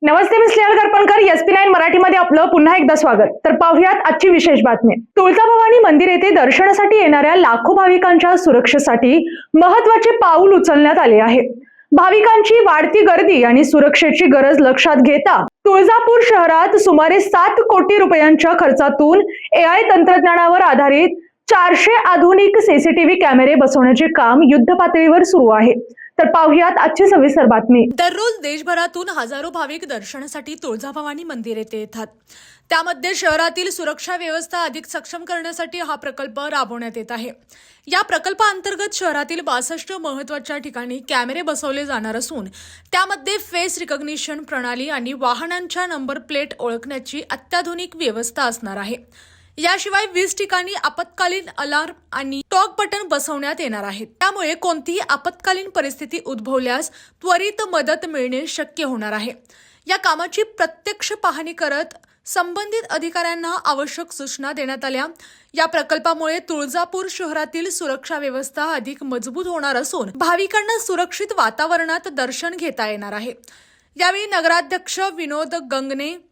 नमस्ते, मी Snehal करपणकर. SP9 मराठीमध्ये आपलं पुन्हा एकदा स्वागत. तर पाहुयात आजची विशेष बातमी. तुळजाभवानी मंदिर येथे दर्शनासाठी येणाऱ्या लाखो भाविकांच्या सुरक्षेसाठी महत्त्वाचे पाऊल उचलण्यात आले आहे. भाविकांची वाढती गर्दी आणि सुरक्षेची गरज लक्षात घेता तुळजापूर शहरात सुमारे 7 कोटी रुपयांच्या खर्चातून AI तंत्रज्ञानावर आधारित 400 आधुनिक CCTV कॅमेरे बसवण्याचे काम युद्धपातळीवर सुरू आहे. तर पाहुयात आजची सविस्तर बातमी. दररोज देशभरातून हजारो भाविक दर्शनासाठी तुळजाभवानी मंदिर येथे येतात. त्यामध्ये शहरातील सुरक्षा व्यवस्था अधिक सक्षम करण्यासाठी हा प्रकल्प राबवण्यात येत आहे. या प्रकल्पाअंतर्गत शहरातील 62 महत्त्वाच्या ठिकाणी कॅमेरे बसवले जाणार असून त्यामध्ये फेस रिकग्निशन प्रणाली आणि वाहनांच्या नंबर प्लेट ओळखण्याची अत्याधुनिक व्यवस्था असणार आहे. याशिवाय 20 ठिकाणी आपत्कालीन अलार्म आणि टॉक बटन बसवण्यात येणार आहेत. त्यामुळे कोणतीही आपत्कालीन परिस्थिती उद्भवल्यास त्वरित मदत मिळणे शक्य होणार आहे. या कामाची प्रत्यक्ष पाहणी करत संबंधित अधिकाऱ्यांना आवश्यक सूचना देण्यात आल्या. या प्रकल्पामुळे तुळजापूर शहरातील सुरक्षा व्यवस्था अधिक मजबूत होणार असून भाविकांना सुरक्षित वातावरणात दर्शन घेता येणार आहे. यावेळी नगराध्यक्ष विनोद गंगणे,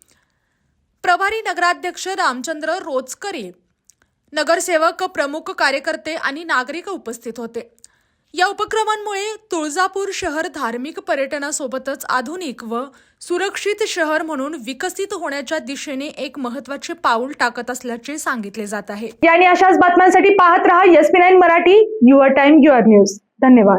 प्रभारी नगराध्यक्ष रामचंद्र रोचकरे, नगरसेवक, प्रमुख कार्यकर्ते आणि नागरिक उपस्थित होते. या उपक्रमांमुळे तुळजापूर शहर धार्मिक पर्यटनासोबतच आधुनिक व सुरक्षित शहर म्हणून विकसित होण्याच्या दिशेने एक महत्त्वाचे पाऊल टाकत असल्याचे सांगितले जात आहे. आणि अशाच बातम्यांसाठी पाहत रहा SP9 Marathi. Your time, your news. धन्यवाद.